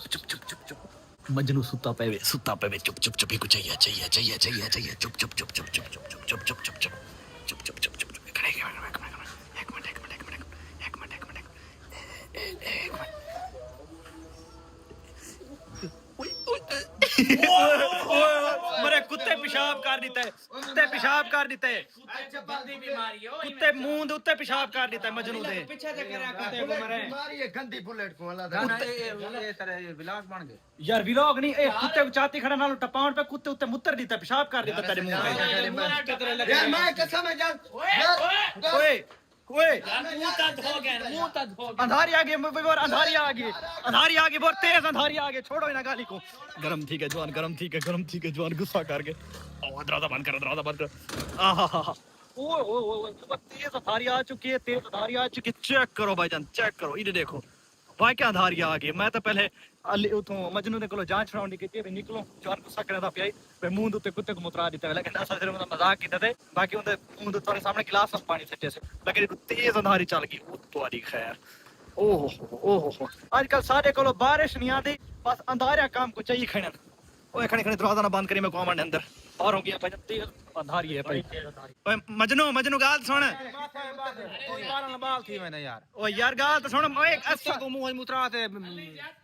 चुप चुप चुप चुप मजनू सुता पे चुप चुप चुप ही कुछ चाहिए चुप चुप चुप चुप चुप चुप चुप चुप चुप चुप चुप चुप चुप चुप चुप मरे कुत्ते पेशाब कर देता है कुत्ते मुंह दे उत्ते पेशाब कर देता है मजनू दे पीछे से करे कुत्ते को मरे मारी ये गंदी बुलेट को वाला गाना ये तरह व्लॉग बन गए यार व्लॉग नहीं ए कुत्ते को चाती खड़ा नाल टपाउन पे कुत्ते उत्ते मुत्तर देता है पेशाब कर देता तेरे मुंह पे यार मैं कसम है यार ओए ओए अंधारी आ गई बहुत तेज अंधारी आ गई छोड़ो ना गाली को गरम ठीक है जवान गुस्सा करके दरवाजा बंद कर आहा ओ तेज अंधारी आ चुकी है चेक करो भाईजान चेक करो इधर देखो भाई क्या अंधारी आ गई मैं तो पहले उतो मजनू ने कोलो जांच छड़ाउणी कीती भी निकलो जवान गुस्सा करदा पिया पे मुंह दे कुत्ते को मुतरा दिता लेकिन असा सिर्फ मजाक कीता थे बाकी उनदे मुंह दे तोरे सामने गिलास में पानी सट्टे से लेकिन तेज अंधारी चल गई ओ तुम्हारी खैर ओहो आजकल सारे कोलो बारिश नहीं आती बस अंधारा काम को चाहिए खणन ओए खणे दरवाजा ना बंद करी मैं कॉमन अंदर और हो गया भाई तेज अंधारी है भाई ओए मजनू गाल सुन बाल थी मैंने यार ओ यार गाल तो सुन ओए अस्सा को मुंह मुतरा से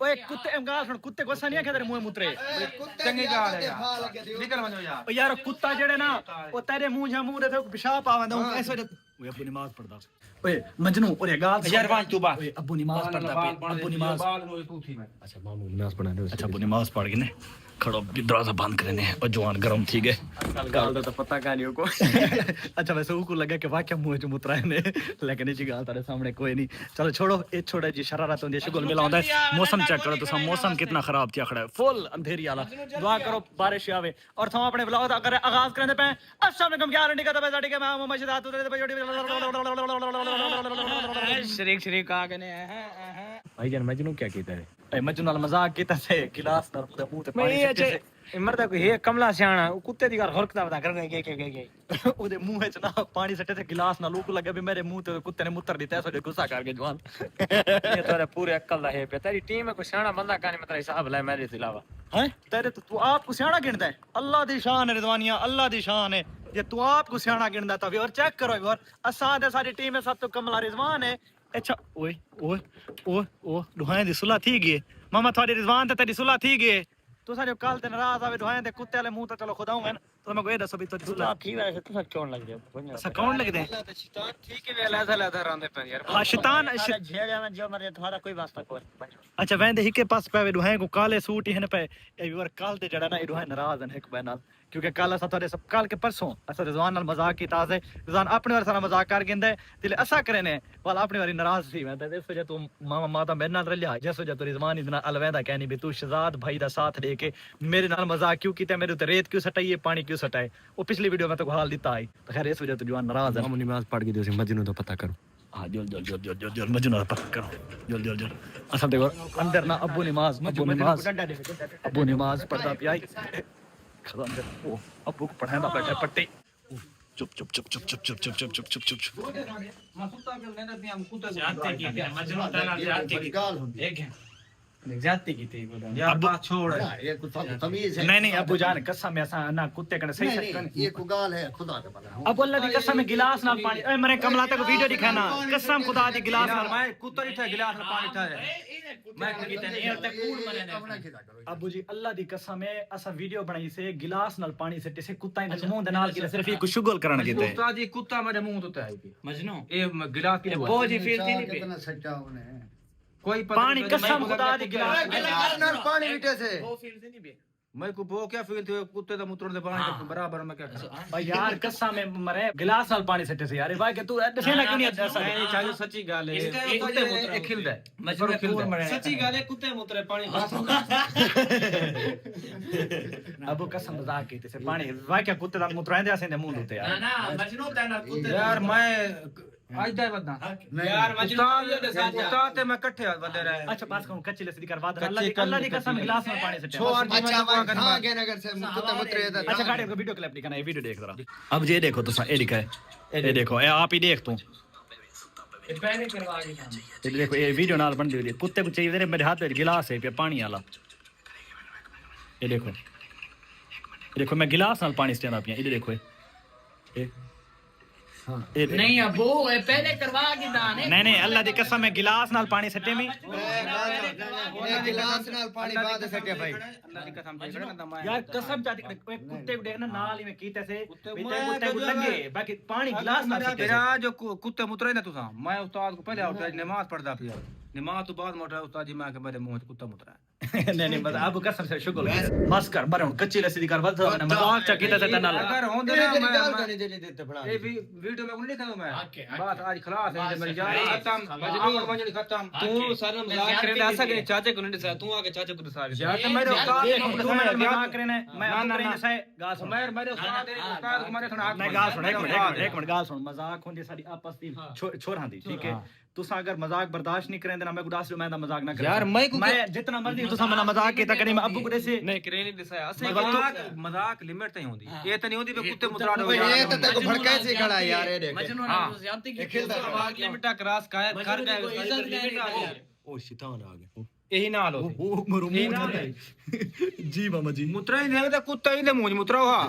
ओए कुत्ते गाल सुन कुत्ते को असर नहीं है तेरे मुंह मुतरे चंगी गाल है यार निकल वनो यार ओ यार कुत्ता जेड़े ना ओ तेरे मुंह दे पेशाब आवेंदा ऐसे ओए अब्बू नमाज पढ़दा ओए मजनू ओरे गाल यार वां तू बा ओए अब्बू नमाज पढ़दा पे अब्बू नमाज अच्छा मामू नमाज पढ़ा दे अच्छा अब्बू नमाज पढ़ के ने खड़ो दरवाजा बंद करने और जवान गरम थी गए गाल तो पता कहानी को अच्छा वैसे को लगा कि वाकई मुंह च मुतरा ने लेकिन इसी गाल तारे सामने कोई नहीं चलो छोड़ो ये छोड़े जी शरारत होंदी है शुगल मिला होंदा है मौसम चेक करो तो मौसम कितना खराब थिया खड़ा है फुल अंधेरी वाला दुआ करो बारिश आवे और तुम अपने व्लॉग अगर आगाज करने पे अस्सलाम वालेकुम क्या रंडी का तो बैठ के मैं मस्जिद आते शरीक आ गए भाईजान मजनू क्या कहता है मजनू नाल मजाक कीता से गिलास नाल मुंह ते पानी सट्टे से मरदा कोई है कमला सियाना कुत्ते दी घर हरकता बता कर गए ओदे मुंह च ना पानी सट्टे से गिलास नाल लूक लगे भी मेरे मुंह ते कुत्ते ने मुत्तर दिता ऐसे गुस्सा करके जवान ये तोरे पूरे अक्ल दा है पे तेरी टीम में कोई सियाना बंदा काने में तेरा हिसाब ले मेरे से अलावा हैं तेरे तो तू आप को सियाना गिनदा है अल्लाह दी शान है रिजवानिया अल्लाह दी शान है ये तू आप को सियाना गिनदा था और चेक करो और असा दे सारी टीम में सब तो कमला रिजवान है अच्छा ओए दुहाई दी सुलह थी गई मामा थोड़ी रिजवान ते तेरी सुलह थी गई तू सारे कल ते नाराज आवे दुहाई दे कुत्ते वाले मुंह ते चलो खुदा हूं तो मैं कोई दसो भी तो सुलह ठीक है तू सब कौन लग गया अच्छा कौन लग दे शैतान ठीक है वेला ऐसा रहंदे पे यार हां शैतान झेड़ा में जो मरे तुम्हारा कोई वास्ता कोई अच्छा वेंदे हिके पास पे दुहाई को काले सूट ही न पे ए वर कल ते जड़ा ना ए दुहाई नाराज न एक नाल क्योंकि कल असा थोड़े सब कल के परसों असा रिजवान नाल मजाक कीता से रिजवान अपने वार सारा मजाक कर गिंदे दिले असा करे ने वाल अपने वारी नाराज थी मैं ते इस वजह तू मामा माता मेरे नाल रलिया जिस वजह तू रिजवान इतना अलवैदा कहनी भी तू शहजाद भाई दा साथ दे के मेरे नाल मजाक क्यों कीते मेरे ते रेत क्यों सटाई है पानी क्यों सटाए वो पिछली वीडियो में तो हाल दिता आई तो खैर इस वजह तू जवान नाराज है मामू नमाज पढ़ के दे मजनू तो पता करो हां जल मजनू का पता करो जल असल देखो अंदर ना अब्बू नमाज पढ़दा पिया अंदर ओ अब्बू को पढ़ाना बैठा पट्टी चुप जाती की थी यार बात छोड़ ये कुछ तमीज है नहीं अब्बू जान कसम ऐसा ना कुत्ते कने सही ये को गाल है खुदा के पता अब अल्लाह दी कसम गिलास नाल पानी ए मरे कमला तक वीडियो दिखाना कसम खुदा दी गिलास नाल मैं कुत्ता ही था गिलास में पानी था मैं कीता नहीं और तक कूड़ मने ने अब्बू जी अल्लाह दी कसम है असा वीडियो बनाई से गिलास नाल पानी से से कुत्ता ही मुंह दे नाल की सिर्फ ये कुछ शुगल करन के थे उस्ताद जी कुत्ता मेरे मुंह तो है मजनू ए गिलास की बहुत ही फील थी नहीं कितना सच्चा होने कोई पानी कसम खुदा दी गिलास नाल पानी मीठे से वो फील थी नहीं बे मैं को वो क्या फील थे कुत्ते दा मुतरन दे पानी के बराबर में क्या भाई यार कसम में मरे गिलास नाल पानी सट्टे से यार भाई के तू दसे ना क्यों नहीं ऐसा नहीं चाहिए सच्ची गाल है कुत्ते मुतरे खिलदा है सच्ची गाल है कुत्ते मुतरे पानी अब कसम मजाक की से पानी भाई क्या कुत्ते दा मुतरांदे ऐसे ने मुंह होते यार ना मजनू दा ना कुत्ते यार मैं आज दे बदना यार मजनू उस्ताद मैं इकट्ठे बंदे रहे अच्छा बात कहूं कच्ची लस्सी कर बाद अल्लाह दी कसम गिलास में पानी से अच्छा हां नगर से कुत्ते मुतरे अच्छा गाड़ी को वीडियो क्लिप दिखाना ये वीडियो देख जरा अब ये देखो तो ये लिखा है ये देखो ये आप ही देख तू पहले करवा के जाना। ये देखो ये वीडियो नाल बन दी कुत्ते को चाहिए मेरे हाथ में गिलास है पे पानी वाला ये देखो मैं गिलास नाल पानी स्टेंड पिया ये देखो ये नहीं अबू ये पहले करवा के दाने नहीं अल्लाह दी कसम मैं गिलास नाल पानी सटे में गिलास नाल पानी बाद सके भाई अल्लाह की कसम यार कसम चाहती कुत्ते को देखना नाल ही में कीते से कुत्ते को लगे बाकी पानी गिलास नाल सटे तेरा जो कुत्ते मुतरे ना तुसा मैं उस्ताद को पहले उठा नमाज पढ़दा पिया नमाज तो बाद मोटा उस्ताद जी मैं के मेरे मुंह से कुत्ता मुतरा नहीं बस अब कसम से शुक्र बस कर बरम कच्ची लस्सी दी कर बस मजाक चा कीते से नाल अगर होंदे ना नहीं देते बड़ा ये वीडियो में नहीं कहूं मैं बात आज खलास है मेरी जान खत्म मजनून मंजली खत्म तू सारा मजाक करे ऐसा करे चाचे को नहीं दसा तू आके चाचे को दसा यार तो मेरे उस्ताद तू मेरा मजाक करे ना मैं अपने नहीं सही गाल सुन मेरे उस्ताद को मारे थोड़ा नहीं गाल सुन एक मिनट गाल सुन मजाक होंदी साडी आपस दी छोरां दी ठीक है तुसा अगर मजाक बर्दाश्त नहीं करेंदे ना मैं गुडास मैं दा मजाक ना कर यार मैं जितना मर्जी तुसा मना मजाक कीता करी मैं अब्बू को से नहीं करे नहीं दसा असली मजाक लिमिट तई होंदी ये तो नहीं होंदी बे कुत्ते मुतरा दो ये तो तेरे को भड़काए से खड़ा है यार ये देख मजनू ने जानती कि खेलता है लिमिट क्रॉस कर गए लिमिट आ गया ओ शैतान आ गया यही ना लो ओ मरो जी मामा जी मुतरा ही नहीं तो कुत्ता ही ने मुंह मुतरा हुआ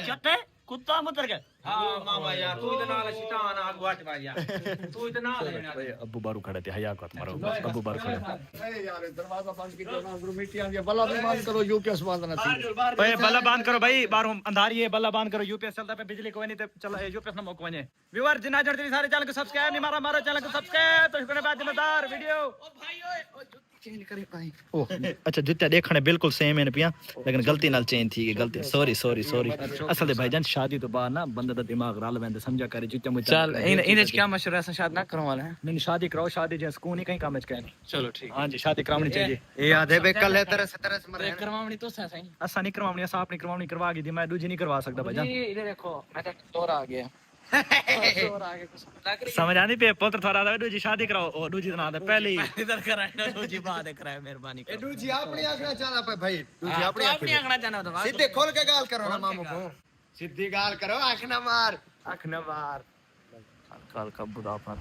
क्या कुत्ता मुतर गया हां मामा यार तू इतना नाल शैतान आग वाट यार तू इतना नाल अब्बू बारू खड़े थे हया को मारो अब्बू बारू खड़े ए यार दरवाजा बंद कीजिए ना गुरु मिट्टी आ गया बल्ला भी बंद करो यूपीएस बंद ना थी ओए बल्ला बंद करो भाई बाहर अंधारी है बल्ला बंद करो यूपीएस चलता पे बिजली कोई नहीं तो चल यूपीएस ना मौका वने व्यूअर जिना जल्दी सारे चैनल को सब्सक्राइब नहीं मारा मारो चैनल को सब्सक्राइब तो शुक्र बाद जिम्मेदार वीडियो ओ भाई ओए चेंज करे भाई ओ अच्छा जूता देखने बिल्कुल सेम है पिया लेकिन गलती नाल चेंज थी गलती सॉरी असल भाईजान शादी तो बाद ना बंदे दा दिमाग रल वेंदे समझा करे जूते मुझे चल इन क्या मशवरा से शादी ना करो वाला है नहीं शादी कराओ शादी जे सुकून ही कहीं काम च कहनी चलो ठीक हां जी शादी करावनी चाहिए ये याद है बे कल है तरस मरे करवावनी तो सही असा नहीं करवावनी असा अपनी करवावनी करवा दी मैं दूजी नहीं करवा सकता भाईजान ये इधर देखो मैं तो तोर आ गया तोर आ गया कुछ समझ आनी पे पुत्र थोड़ा दा दूजी शादी कराओ और दूजी ना दे पहले ही इधर कराए ना दूजी बात कराए मेहरबानी ए दूजी अपनी आंखना चाहना पे भाई दूजी अपनी आंखना जाना तो सीधे खोल के गाल करो ना मामू को सीधी गाल करो आंख ना मार काल का बुढ़ापा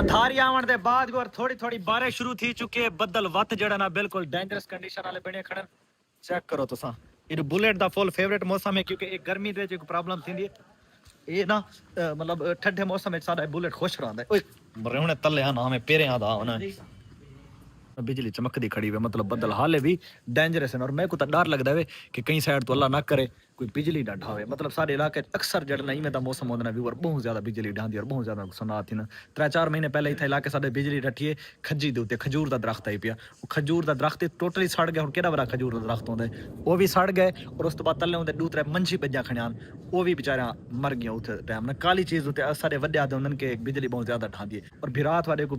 अंधारी आवन दे बाद और थोड़ी बारिश शुरू थी चुके बदल वत जड़ा ना बिल्कुल डेंजरस कंडीशन वाले बने खड़न चेक करो तुसा ये बुलेट दा फुल फेवरेट मौसम है क्योंकि एक गर्मी दे जो प्रॉब्लम थींदी ये ना मतलब ठंडे मौसम में साडा बुलेट खुश रहंदा ओए मरे तले ना हमें पेरे आदा होना बिजली चमकदी खड़ी है मतलब बदल हाले भी डेंजरस है और मैं को तो डर लगदा है कि कहीं साइड तो अल्लाह ना करे कोई बिजली ना ढावे मतलब सारे इलाके अक्सर जड़ नहीं में मौसम होंदा ना व्यूअर बहुत ज्यादा बिजली ढांदी और बहुत ज्यादा नुकसान थी ना 3-4 महीने पहले इथे इलाके साडे बिजली डठी खज्जी दे उत्ते खजूर दा दरख्त आई पिया वो खजूर दा दरख्त टोटली सड़ गया हुन केड़ा बड़ा खजूर दा दरख्त होंदा वो भी सड़ गए और उस तो बाद तले होंदे दूसरे मंछी बज्जा खण्यान वो भी बेचारा मर गया उथे टाइम ना काली चीज उते सारे वड्या दे उनन के बिजली बहुत ज्यादा ढांदी है और बिरात वाले को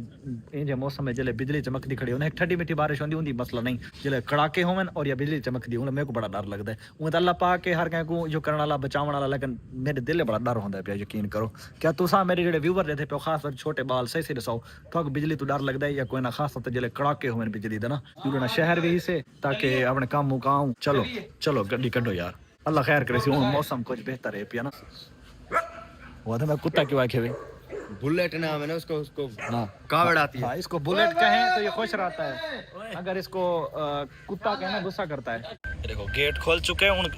इंजे मौसम में जले बिजली चमकदी खड़ी उन्हें ठंडी मिठी बारिश होंदी उंदी मसला नहीं जले कड़ाके होवन और या बिजली चमकदी उन मेरे को बड़ा डर लगदा है वो तो अल्लाह पाक के हर के को जो करने वाला बचावन वाला लेकिन मेरे दिल में बड़ा डर होंदा है यकीन करो क्या तुसा मेरे जेडे व्यूअर रहते पे खास कर छोटे बाल सही से दसाओ तो बिजली तो डर लगदा है या कोई ना खास तो जले कड़ाके होवन बिजली दा ना पूरा शहर भी से ताकि अपने काम मुकाऊं चलो गड्डी कड्डो यार अल्लाह खैर करे मौसम कुछ बेहतर है पिया ना वो तो मैं कुत्ता क्यों आखे भाई बुलेट नाम है ना उसको हाँ कावड़ आती है इसको बुलेट कहें तो ये खुश रहता है अगर इसको कुत्ता कहें ना गुस्सा करता है देखो गेट खोल चुके हैं हुन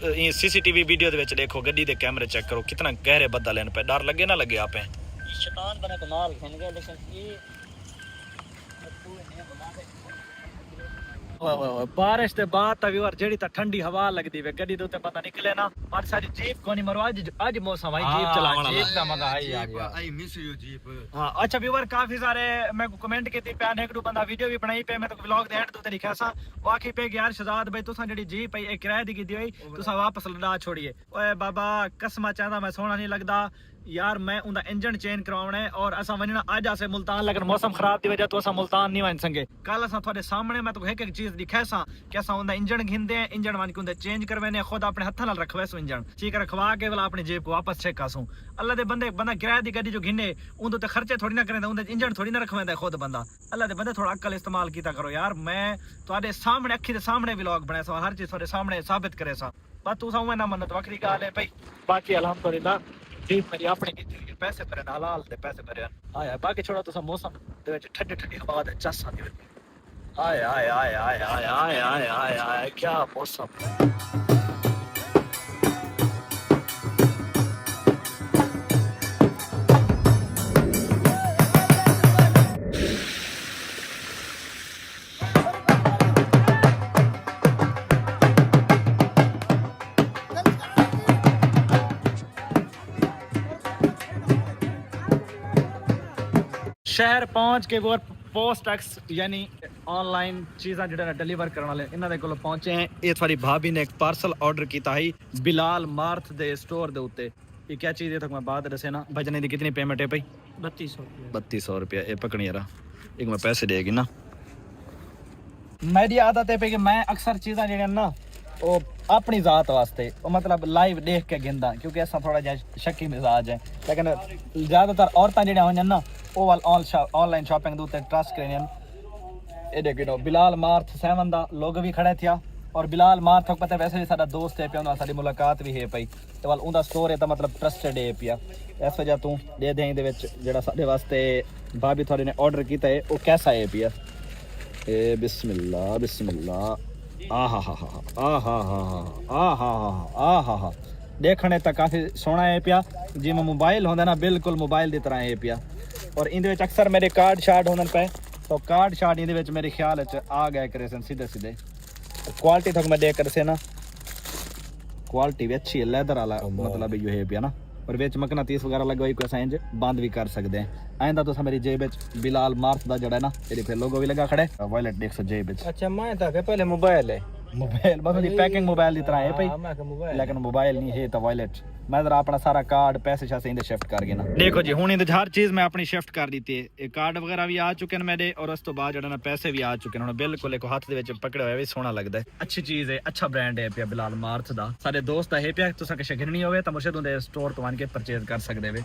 सीसीटीवी वीडियो दे विच देखो गड्डी दे कैमरे चेक करो कितना गहरे बदल हैं पे डर लगे ना लगे आपे शैतान बने कमाल खेल गए लेकिन ये बारिश के बाद तक व्यूअर जेडी ता ठंडी हवा लगदी वे गड्डी दे पता निकले ना और सारी जीप कोनी मरो आज मौसम आई जीप चलाने वाला जीप दा मजा आई यार आई मिस यू जीप हां अच्छा व्यूअर काफी सारे मैं को कमेंट कीती पे एक दो बंदा वीडियो भी बनाई पे मैं तो व्लॉग दे एंड तो लिखा सा वाकई पे यार शहजाद भाई तुसा जेडी जीप है किराए दी कीती होई तुसा वापस लड़ा छोड़िए ओए बाबा कसम चाहता मैं सोना नहीं लगदा यार मैं उनका इंजन चेंज करवाना है और असा वनना आज आसे मुल्तान लेकिन मौसम खराब की वजह तो असा मुल्तान नहीं वन संगे कल असा थोड़े सामने मैं तो एक चीज दिखा सा कि असा उनका इंजन घिंदे इंजन वन के चेंज करवाने खुद अपने हथा नाल रखवे सो इंजन ठीक रखवा के वाला अपनी जेब को वापस चेक कासू अल्लाह दे बंदे बंदा किराए दी गड्डी जो घिने उन तो खर्चे थोड़ी ना करेंदा उनका इंजन थोड़ी ना रखवेंदा खुद बंदा अल्लाह दे बंदे थोड़ा अकल इस्तेमाल कीता करो यार मैं तुहाडे सामने अखी दे सामने व्लॉग बनाया सा हर चीज तुहाडे सामने साबित करे सा बात तू सा ना मन तो वक्री गाल है भाई बाकी अल्हम्दुलिल्लाह जी मेरी अपनी कीती पैसे मेरे हलाल दे पैसे मेरे आया बाकी छोड़ा तुसा मौसम दे विच ठंडी ठंडी हवा दे चस आंदी आए आए आए आए आए आए आए आए आए क्या मौसम शहर पहुंच के वो पोस्ट टैक्स यानी ऑनलाइन चीज़ां ਜਿਹੜੇ ਡਿਲੀਵਰ ਕਰਨ ਵਾਲੇ ਇਹਨਾਂ ਦੇ ਕੋਲ ਪਹੁੰਚੇ हैं ਇਹ ਤੁਹਾਡੀ ਭਾਬੀ ਨੇ ਇੱਕ ਪਾਰਸਲ ਆਰਡਰ ਕੀਤਾ ਹੈ ਬਿਲਾਲ ਮਾਰਥ ਦੇ ਸਟੋਰ ਦੇ ਉੱਤੇ ਇਹ ਕੀ ਚੀਜ਼ ਹੈ ਤੁਹਾਨੂੰ ਮੈਂ ਬਾਅਦ ਦੱਸੇ ਨਾ ਭਜਨੇ ਦੀ ਕਿੰਨੀ ਪੇਮੈਂਟ ਹੈ ਭਾਈ 3200 रुपया ਇਹ ਪਕਣੀ ਯਾਰ ਇੱਕ ਮੈਂ ਪੈਸੇ ਦੇਗੀ ਨਾ ਮੇਰੀ ਆਦਤ ਹੈ ਕਿ ਮੈਂ ਅਕਸਰ ਚੀਜ਼ਾਂ ਜਿਹੜੀਆਂ ਨਾ ਉਹ अपनी जात वास्ते मतलब लाइव देख के गिनदा क्योंकि ऐसा थोड़ा जिहा शक्की मिजाज है लेकिन ज़्यादातर औरतां जेहड़ियां होंदियां ना वो ऑनलाइन शॉपिंग दे उत्ते ट्रस्ट करदियां ये देखो बिलाल मार्थ 7 दा लोग भी खड़े थिया और बिलाल मार्थ को पता वैसे भी साडा दोस्त है पिया साडी मुलाकात भी है पई ते वाल उंदा स्टोर है तो मतलब ट्रस्टेड है पिया इस वजह तू दे दे इहदे विच जेहड़ा साडे वास्ते भाभी थोड़ी ने ऑर्डर कीता है वो कैसा है पिया ए बिस्मिल्लाह बिस्मिल्लाह देखने तक काफी सोहना है पिया जिवें मोबाइल होंदा ना बिल्कुल मोबाइल की तरह है पिया और इहदे विच अक्सर मेरे कार्ड शार्ड होंदे पे तो कार्ड शार्ड इहदे विच मेरे ख्याल च आ गए करे सन सीधे सीधे क्वालिटी तक मैं देख कर से ना क्वालिटी भी अच्छी है लेदर वाला मतलब यो है पिया ना और विच मकनातीस वगैरह लगवाई कोई इंज बंद भी कर सकते हैं आइंदा तुस मेरी जेब विच बिलाल मार्थ दा जड़ा है ना तेरे फिर लोगो भी लगा खड़े वॉलेट देख सो जेब विच अच्छा मैं तो पहले मोबाइल है बस दी पैकिंग मोबाइल की तरह है भाई लेकिन मोबाइल नहीं है तो वॉलेट मैं जरा अपना सारा कार्ड पैसे शासे इंदे शिफ्ट कर गया ना देखो जी हुन इंदे हर चीज मैं अपनी शिफ्ट कर दी थी ये कार्ड वगैरह भी आ चुके हैं मेरे और उस तो बाद जड़ा ना पैसे भी आ चुके हैं बिल्कुल एक हाथ दे विच पकड़े हुए भी सोहना लगदा है अच्छी चीज है अच्छा ब्रांड है पिया बिलाल मार्थ दा सारे दोस्त है पिया तुसा किश गिननी होवे तो मुर्शिद दे स्टोर तो आन के परचेज कर सकदे वे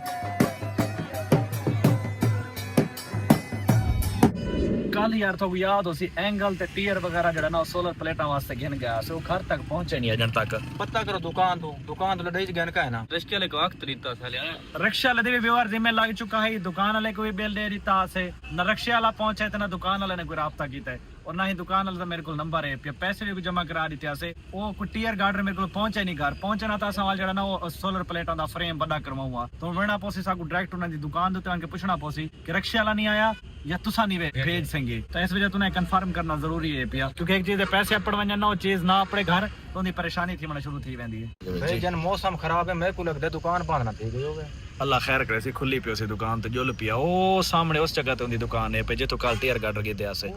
कल यार तो याद हो सी एंगल ते टीयर वगैरह जड़ा ना सोलर प्लेटा वास्ते गिन गया सो घर तक पहुंचे नहीं अजन तक पता करो दुकान तो लड़ाई गन का है ना रिश्ते वाले को वक्त रीता साले रिक्शा वाले भी व्यवहार जिम्मे लग चुका है दुकान वाले को भी बिल दे रीता से न रिक्शे वाला पहुंचे तो ना दुकान वाले ने कोई राब्ता किया है और ना ही दुकान वाले मेरे को नंबर है पे पैसे भी जमा करा दिते से वो कोई टीयर गार्डर मेरे को पहुंचे नहीं घर पहुंचना था सवाल जड़ा ना वो सोलर प्लेटा दा फ्रेम बड़ा करवाऊंगा तो वेना पोसी साकू डायरेक्ट उन्हां दी दुकान दे आके पूछना पोसी कि रिक्शे वाला नहीं आया या तुसा नहीं भेज सकेंगे तो इस वजह तूने कंफर्म करना जरूरी है पिया क्योंकि एक चीज पैसे अपड़ वजन ना वो चीज ना अपने घर तो उनकी परेशानी थी मन शुरू थी वेंदी है भाई जन मौसम खराब है मेरे को लगदा दुकान बंद ना थी गई होवे अल्लाह खैर करे सी खुली पियो सी दुकान ते जुल पिया ओ सामने उस जगह ते उनकी दुकान है पे जे तो कल टीयर गार्डर की दे से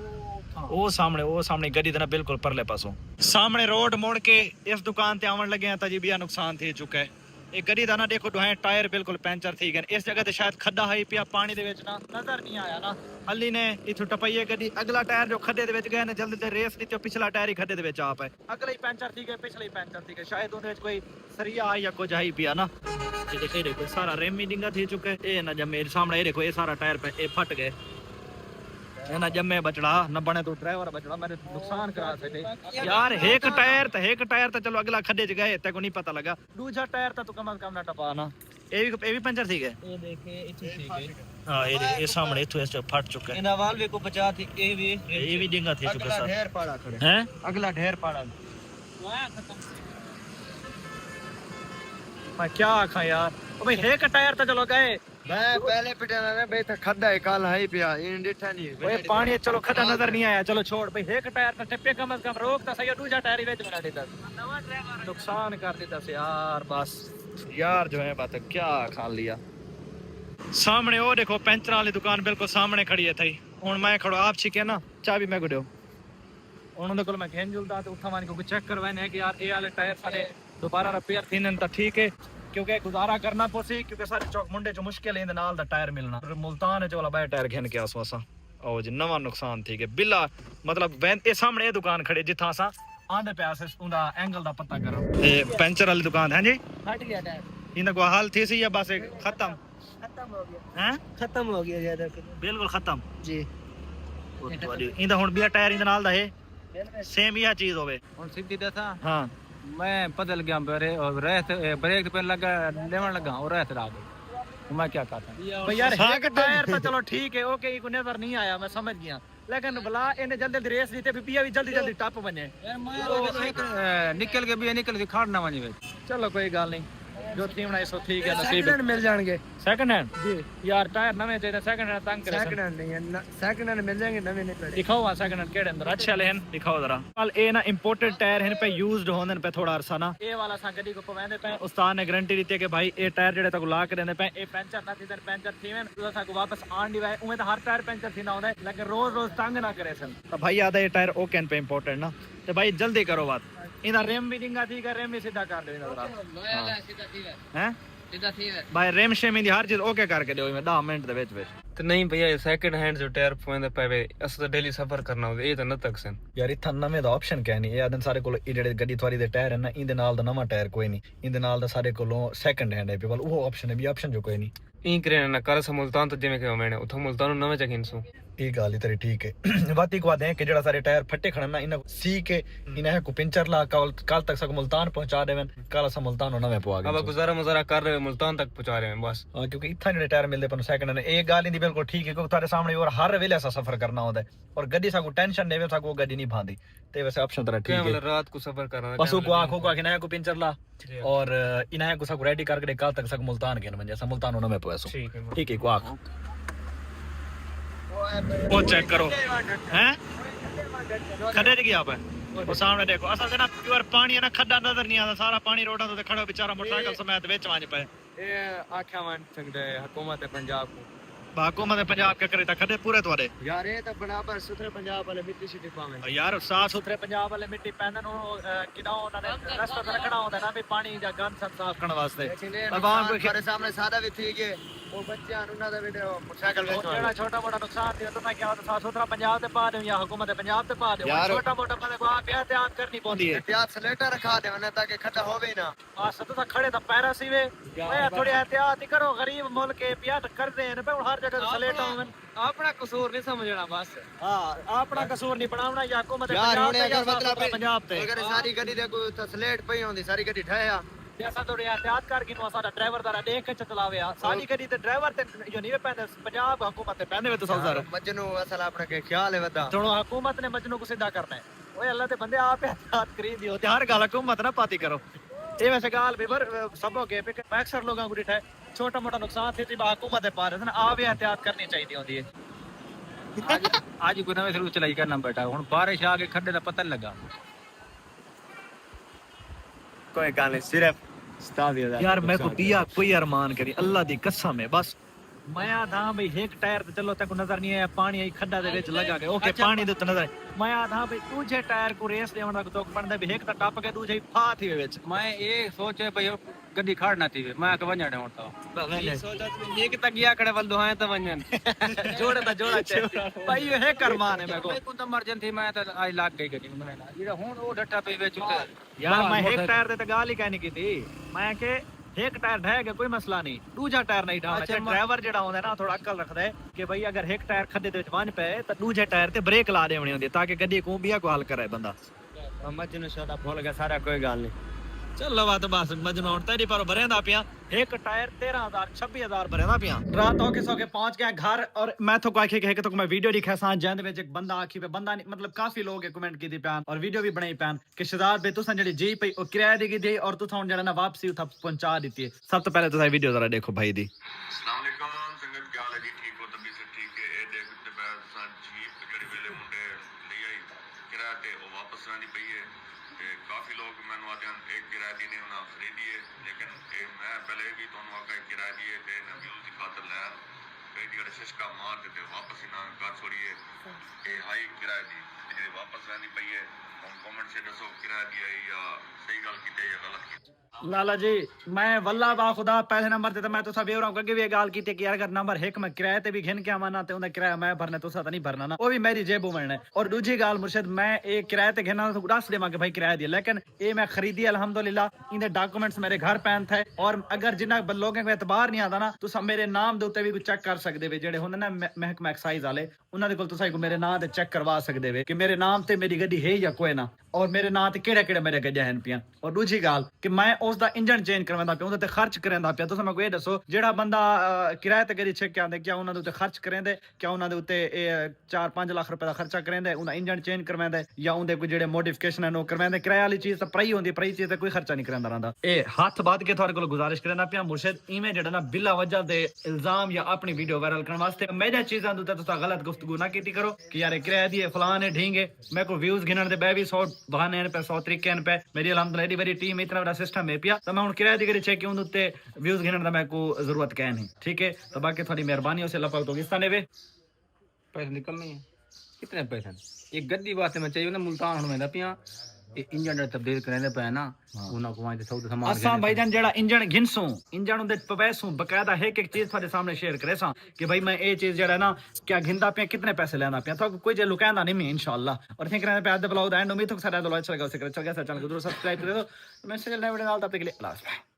वो सामने गड्डी देना बिल्कुल परले पासों सामने रोड मोड़ के इस दुकान ते आवन लगे तो जी बिया नुकसान थी चुका है एक गड्डी दा ना देखो दुहे टायर बिल्कुल पंचर थी गए इस जगह ते शायद खड्डा है पिया पानी दे विच ना नजर नहीं आया ना अली ने इथों टपाइए गड्डी अगला टायर जो खड्डे दे विच गए ने जल्दी ते रेस दी ते पिछला टायर ही खड्डे दे विच आप है अगला ही पंचर थी गए पिछला ही पंचर थी गए शायद उन विच कोई सरिया या कुछ आई पिया ना ये देखो सारा रेम ही डिंगा थी चुका है ए ना जमे सामने ये देखो ये सारा टायर पे ए फट गए ना जमे बचड़ा न बने तो ड्राइवर बचड़ा मेरे नुकसान करा सके यार एक टायर तो चलो अगला खड्डे च गए तेको नहीं पता लगा दूसरा टायर तो कम से कम ना टपा ना ए भी पंचर थी गए ये देखे इथु थी गई हां ये सामने इथु ऐसे फट चुका है इन वाल भी को बचा थी ये भी डिंगा थी चुका सर ढेर पाड़ा खड़े हैं अगला ढेर पाड़ा वाह खत्म मैं क्या आखा यार ओ भाई एक टायर तो चलो गए मैं पहले पिटाना ने भाई था खड्डा है काल है पिया इन डिठा नहीं ओए पानी चलो खड्डा नजर नहीं आया चलो छोड़ भाई एक टायर तो टिप्पे कम से कम रोक ता सही दूसरा टायर ही वेच बना देता नवा ड्राइवर नुकसान कर देता से यार बस यार जो है बात क्या खा लिया सामने वो देखो पंचर वाली दुकान बिल्कुल सामने खड़ी है थई हुन मैं खड़ो आप छिके ना चाबी मैं गुडो उन्होंने कोल मैं घेन जुलदा ते उठा मान को चेक करवाने कि यार ए वाले टायर सारे दोबारा रिपेयर थीन तो ठीक है क्योंकि गुजारा करना पोसी क्योंकि सारे चौक मुंडे जो मुश्किल है नाल दा टायर मिलना मुल्तान च वाला बाय टायर घेन के आसो असा ओ जी नवा नुकसान थी के बिल्ला मतलब ए सामने दुकान खड़े जिथा असा आंदे पैसे उंदा एंगल दा पता करो ए पंचर वाली दुकान है जी फट गया टायर इंदा को हाल थी सी या बस खत्म हो गया हैं खत्म हो गया ज्यादा बिल्कुल खत्म जी इंदा हुन बिया टायर इंदा नाल दा है सेम ही चीज होवे हुन सीधी दसा हां मैं पता लग गया ब्रेक पे लगा लेवन लगा और रहते रह गई तो मैं क्या करता भाई यार एक टायर तो चलो ठीक है ओके को नजर नहीं आया मैं समझ गया लेकिन भला इन्हें जल्दी जल्दी रेस दी ते पिया भी जल्दी जल्दी टप बने निकल के भी निकल के खाड़ ना वनी चलो कोई गल नहीं जो थी बनाई सो ठीक है नसीब सेकंड हैंड मिल जाएंगे सेकंड हैंड जी यार टायर नवे चाहिए सेकंड हैंड तंग करे सेकंड हैंड नहीं है सेकंड हैंड मिल जाएंगे नवे नहीं दिखाओ वहां सेकंड हैंड केड़े अंदर अच्छे वाले हैं दिखाओ जरा कल ए ना इंपोर्टेड टायर हैं पे यूज्ड होंदे पे थोड़ा अरसा ना ए वाला सा गड्डी को पवेंदे पे उस्ताद ने गारंटी दी थी कि भाई ए टायर जेड़े तक ला के देंदे पे ए पंचर ना थी पंचर थीवें तो सा को वापस आन दिवाए उमे तो हर टायर पंचर थी ना होंदा लेकिन रोज रोज तंग ना करे सन तो भाई याद है ये टायर ओ कैन पे इंपोर्टेड ना तो भाई जल्दी करो बात इधर रेम भी दिंगा थी कर रेम भी सीधा कर दे जरा हैं भाई रेम शेम दी हर चीज ओके करके दो मैं 10 मिनट दे विच तो नहीं भैया सेकंड हैंड जो टायर पवेंदे पे अस तो डेली सफर करना होंदा ये तो न तक सन यार इत्था नਵੇਂ ਦਾ ਆਪਸ਼ਨ ਕਿਆ ਨਹੀਂ ਇਹ ਆਦਨ ਸਾਰੇ ਕੋਲ ਇਹ ਜਿਹੜੇ ਗੱਡੀ ਤੁਹਾਡੀ ਦੇ ਟਾਇਰ ਹੈ ਨਾ ਇਹਦੇ ਨਾਲ ਦਾ ਨਵਾਂ ਟਾਇਰ ਕੋਈ ਨਹੀਂ ਇਹਦੇ ਨਾਲ ਦਾ ਸਾਰੇ ਕੋਲੋਂ ਸੈਕੰਡ ਹੈਂਡ ਹੈ ਪੀਪਲ ਉਹ ਆਪਸ਼ਨ ਹੈ ਵੀ ਆਪਸ਼ਨ ਜੋ ਕੋਈ ਨਹੀਂ ई करे ना कर मुल्तान तो जिवें कि मैंने उठो मुल्तान नवे चकिन सो ਇਹ ਗੱਲ ਹੀ ਤੇਰੀ ਠੀਕ ਹੈ ਬਾਤੀ ਕੋ ਆਦੇ ਕਿ ਜਿਹੜਾ ਸਾਰੇ ਟਾਇਰ ਫੱਟੇ ਖੜਨ ਨਾ ਇਹਨਾਂ ਸੀ ਕੇ ਇਹਨਾਂ ਕੋ ਪਿੰਚਰ ਲਾ ਕੱਲ ਤੱਕ ਸਕ ਮੁਲਤਾਨ ਪਹੁੰਚਾ ਦੇਵਨ ਕੱਲ ਅਸਾਂ ਮੁਲਤਾਨ ਨੂੰ ਨਵੇਂ ਪਵਾ अब ਗਏ गुजारा मुजारा कर रहे मुल्तान तक पहुंचा रहे हैं बस ਹਾਂ ਕਿਉਂਕਿ ਇੱਥਾ ਜਿਹੜੇ ਟਾਇਰ ਮਿਲਦੇ ਪਨ ਸੈਕੰਡ ਨੇ ਇਹ ਗੱਲ ਨਹੀਂ ਬਿਲਕੁਲ ਠੀਕ ਹੈ ਕਿਉਂਕਿ ਤੁਹਾਡੇ ਸਾਹਮਣੇ ਹੋਰ ਹਰ ਵੇਲੇ ਅਸਾਂ ਸਫ਼ਰ ਕਰਨਾ ਹੁੰਦਾ ਹੈ ਔਰ ਗੱਡੀ ਸਾਕੋ ਟੈਨਸ਼ਨ ਦੇਵੇ ਸਾਕੋ ਗੱਡੀ ਨਹੀਂ ਭਾਂਦੀ ਤੇ ਵੈਸੇ ਆਪਸ਼ਨ ਤੇਰਾ ਠੀਕ क्या ਹੈ रात को सफर करना बस को आंखों को आखिना है को पिंचर ला और इन्हें को सब रेडी करके कल तक सब मुल्तान के न जैसा मुल्तान होना मैं पैसो ठीक है ठीक है को आंख वो चेक करो हैं खड्डे च गया पे वो सामने देखो असल से ना प्योर पानी है ना खड्डा नजर नहीं आता सारा पानी रोडा तो खड़ा बेचारा मोटरसाइकिल समेत विच वांज पे ये आख्या मान सकते हुकूमत पंजाब को हुकूमत पंजाब के करे ता खड्डे पूरे तोड़े यार ये तो बराबर सुथरे पंजाब वाले मिट्टी सिटी पावे यार साफ सुथरे पंजाब वाले मिट्टी पैंदन किदा उन्होंने रास्ता रखना होता है ना भी पानी दा गंद सब साफ करने वास्ते भगवान को हमारे सामने सादा भी थी के वो बच्चे उन्होंने दा वीडियो मोटरसाइकिल में जेड़ा छोटा मोटा नुकसान दिया तो मैं क्या होता साफ सुथरा पंजाब ते पा दे या हुकूमत पंजाब ते पा दे छोटा मोटा पने को एहतियात करनी पौंदी है एहतियात स्लेटर रखा दे वरना ताकि खड्डा होवे ही ना आ सत तो खड़े तो पैरा सीवे ओए थोड़ी एहतियात ही करो गरीब मुल्क के पियाट कर दे ने हर जगह स्लेट होवन अपना कसूर नहीं समझना बस हां अपना कसूर नहीं बनावना या हुकूमत यार पंजाब हुने ते अगर मतलब पंजाब ते अगर सारी गड्डी दे कोई स्लेट पई होंदी सारी गड्डी ठहया जैसा थोड़ी एहतियात करके नो साडा ड्राइवर दारा देख के चलावे साडी गड्डी ते ड्राइवर ते जो नहीं पैंदे पंजाब हुकूमत ते पैंदे वे तो सौदार मजनू असल अपने के ख्याल है वदा थोड़ा हुकूमत ने मजनू को सीधा करना है ओए अल्लाह ते बंदे आप एहतियात करी दियो ते हर गल हुकूमत ना पाती करो ये वैसे गाल भी पर सब हो गए पे अक्सर लोगों को दिखा है छोटा मोटा नुकसान थी हुकूमत पा रहे ना आप एहतियात करनी चाहिए होती है आज कोई नवे सलूक चलाई करना बेटा हुन बारिश आ के खड्डे दा पता नहीं लगा कोई गाने सिर्फ स्टा दिया यार मैं को दिया कोई अरमान करी अल्लाह दी कसम है बस मैं आधा भाई एक टायर ते चलो तक नजर नहीं आया पानी आई खड्डा दे विच लगा के ओके पानी दे नजर मैं आधा भाई दूजे टायर को रेस देवन दा तो बनदा भी एक ता टप के दूजे फा थी विच मैं ये सोचे भाई गड्डी खाड़ ना थी मैं के वणने होता सोचा एक तक गया खड़े बल दुआएं तो वंजन जोड़े दा जोड़ा चाहिए भाई ये है करमान है मैं को को तो मर्जन थी मैं तो आज लाग गई गड्डी में ये हुन ओ डट्टा पे विच यार मैं एक टायर दे ते गाल ही कहनी की थी मैं के एक टायर ढह गया कोई मसला नहीं दूजा टायर नहीं ढाना चाहिए ड्राइवर जेड़ा होंदा ना थोड़ा अकल रखदा है कि भाई अगर एक टायर खड्डे दे विच वंज पे तो दूजे टायर ते ब्रेक ला देवनी होंदी ताकि गड्डी को बिया को हल करे बंदा मजनू सदा भूल गया सारा कोई गाल नहीं चलो बात बस मजनू होता ही पर भरेंदा पिया एक टायर 13,000 26,000 भरेंदा पिया रात होके सोके पहुंच गया घर और मैं तो आखे के तो मैं वीडियो दिखा सा जंद विच एक बंदा आखी पे बंदा नहीं मतलब काफी लोग कमेंट की थी पैन और वीडियो भी बनाई पैन कि शहजाद बे तुसा जेडी जी पई ओ किराया दी दी और तुसा हुन जेड़ा ना वापसी उठा पहुंचा दी है सब तो पहले तुसा वीडियो जरा देखो भाई दी अस्सलाम वालेकुम संगत क्या हाल है जी ठीक हो तभी से ठीक है ए देख ते मैं सा जीप जेडी वेले मुंडे ले आई किराया ते ओ वापस आनी पई है ते काफी लोग मैनू आते हैं एक किराया दी ने उन्हें खरीदी है लेकिन ए मैं पहले भी दोनों आका किराया दिए ते ना व्यूज की खातर ले बेटी का शिशका मार देते वापस ही ना कर छोड़िए ए हाई किराया दी जेडी वापस आनी पई है हम कमेंट से दसो किराया दी है या सही गल की या गलत की लाला जी मैं वल्ला बा खुदा पहले नंबर ते मैं तो सब एवरा अगे भी गाल की कि यार अगर नंबर 1 मैं किराए ते भी घिन के आवाना ते उंदा किराया मैं भरना तुसा तो नहीं भरना ना वो भी मेरी जेबों में है और दूसरी गाल मुर्शिद मैं एक किराए ते घिना तो दस देवा के भाई किराया दिया लेकिन ये मैं खरीदी अल्हम्दुलिल्लाह इनके डॉक्यूमेंट्स मेरे घर पैन थे और अगर जिन्ना लोगों को एतबार नहीं आता ना तुसा मेरे नाम दे उत्ते भी चेक कर सकदे वे जेड़े हुंदे ना महकमा एक्साइज वाले उन्हां दे कोल तुसा मेरे नाम ते चेक करवा सकदे वे कि मेरे नाम ते मेरी गड्डी है या कोई ना ਔਰ ਮੇਰੇ ਨਾਂ ਤੇ ਕਿਹੜੇ ਮੇਰੇ ਗੱਡੀਆਂ ਹਨ ਪਈਆਂ ਔਰ ਦੂਜੀ ਗੱਲ ਕਿ ਮੈਂ ਉਸ ਦਾ ਇੰਜਨ ਚੇਂਜ ਕਰਵਾਉਂਦਾ ਪਿਆ ਉਹਦੇ ਤੇ ਖਰਚ ਕਰਾਂਦਾ ਪਿਆ ਤੁਸੀਂ ਮੈਨੂੰ ਇਹ ਦੱਸੋ ਜਿਹੜਾ ਬੰਦਾ ਕਿਰਾਏ ਤੇ ਗੱਡੀ ਛੱਕ ਕੇ ਆਉਂਦੇ ਕਿਆ ਉਹਨਾਂ ਦੇ ਉੱਤੇ ਖਰਚ ਕਰਾਂਦੇ ਕਿਆ ਉਹਨਾਂ ਦੇ ਉੱਤੇ ਇਹ 4-5 ਲੱਖ ਰੁਪਏ ਦਾ ਖਰਚਾ ਕਰਾਂਦੇ ਉਹਦਾ ਇੰਜਨ ਚੇਂਜ ਕਰਵਾਉਂਦੇ ਜਾਂ ਉਹਦੇ ਕੋਈ ਜਿਹੜੇ ਮੋਡੀਫਿਕੇਸ਼ਨ ਹਨ ਉਹ ਕਰਵਾਉਂਦੇ ਕਿਰਾਏ ਵਾਲੀ ਚੀਜ਼ ਤਾਂ ਪਰਾਈ ਹੁੰਦੀ ਪਰਾਈ ਚੀਜ਼ ਤੇ ਕੋਈ ਖਰਚਾ ਨਹੀਂ ਕਰਾਂਦਾ ਰਹਿੰਦਾ ਇਹ ਹੱਥ ਬਾਤ ਕੇ ਤੁਹਾਡੇ ਕੋਲ ਗੁਜ਼ਾਰਿਸ਼ ਕਰਨਾ ਪਿਆ ਮੁਰਸ਼ਿਦ ਇਵੇਂ ਜਿਹੜਾ ਨਾ ਬਿਲਾ ਵਜ੍ਹਾ ਦੇ ਇਲਜ਼ਾਮ ਜਾਂ ਆਪਣੀ ਵੀਡੀਓ ਵਾਇਰਲ ਕਰਨ ਵਾਸਤੇ ਮੇਜਾ ਚੀਜ਼ਾਂ ਦੇ ਉੱਤੇ ਤੁਸੀਂ ਗਲਤ ਗੁਫ਼ਤਗੂ ਨਾ ਕੀਤੀ ਕਰੋ ਕਿ ਯਾਰ ਕਿਰਾਏ ਦੀ ਫਲਾਨ ਹੈ ਢੀਂਗੇ ਮੇਰੇ ਕੋਲ ਵਿਊਜ਼ ਗਿਣਨ ਦੇ ਬੈ ਵੀ 100 ਬਹਾਨੇ ਨੇ 100 ਤਰੀਕੇ ਨੇ ਪੈ ਮੇਰੀ ਅਲਹਮਦੁਲਿल्लाह ਏਡੀ ਬੜੀ ਟੀਮ ਇਤਨਾ ਬੜਾ ਸਿਸਟਮ ਹੈ ਪਿਆ ਤਾਂ ਮੈਂ ਹੁਣ ਕਿਰਾਏ ਦੀ ਗੱਡੀ ਚੈੱਕ ਉਹਦੇ ਉੱਤੇ ਵਿਊਜ਼ ਗਿਣਨ ਦਾ ਮੈਂ ਕੋ ਜ਼ਰੂਰਤ ਕਹਿ ਨਹੀਂ ठीक है तो बाकी थोड़ी मेहरबानी से लपक तो किस्ता ने वे पैसे निकलने हैं कितने पैसे एक गद्दी वास्ते मैं चाहिए ना मुल्तान हुन मैं पिया इंजन तब्दील करने पे ना ਉਹਨਾਂ ਕੋਲ ਤੇ ਸੌਦਾ ਸਮਾਨ ਅਸਾਂ ਭਾਈਜਾਨ ਜਿਹੜਾ ਇੰਜਣ ਗਿਣਸੂ ਇੰਜਣ ਉਹਦੇ ਪਵੈਸੂ ਬਕਾਇਦਾ ਹੈ ਇੱਕ ਚੀਜ਼ ਤੁਹਾਡੇ ਸਾਹਮਣੇ ਸ਼ੇਅਰ ਕਰੇ ਸਾਂ ਕਿ ਭਾਈ ਮੈਂ ਇਹ ਚੀਜ਼ ਜਿਹੜਾ ਨਾ ਕਿਆ ਗਿੰਦਾ ਪਿਆ ਕਿੰਨੇ ਪੈਸੇ ਲੈਣਾ ਪਿਆ ਤਾਂ ਕੋਈ ਜੇ ਲੁਕਾਉਂਦਾ ਨਹੀਂ ਮੈਂ ਇਨਸ਼ਾਅੱਲਾ ਔਰ ਥੈਂਕ ਕਰਾਂ ਪਿਆ ਦੇ ਬਲੌਗ ਦਾ ਐਂਡ ਉਮੀਦ ਤੱਕ ਸਾਡਾ ਦਿਲੋਂ ਅੱਛਾ ਲੱਗਾ ਉਸੇ ਕਰੇ ਚਲ ਗਿਆ ਸੱਚਾ ਜਰੂਰ ਸਬਸਕ੍ਰਾਈਬ ਕਰ ਦਿਓ ਮੈਂ ਸੇ ਚਲਨੇ ਵੀਡੀਓ ਨਾਲ ਤਬ ਤੱਕ के लिए अल्लाह हाफ़िज़।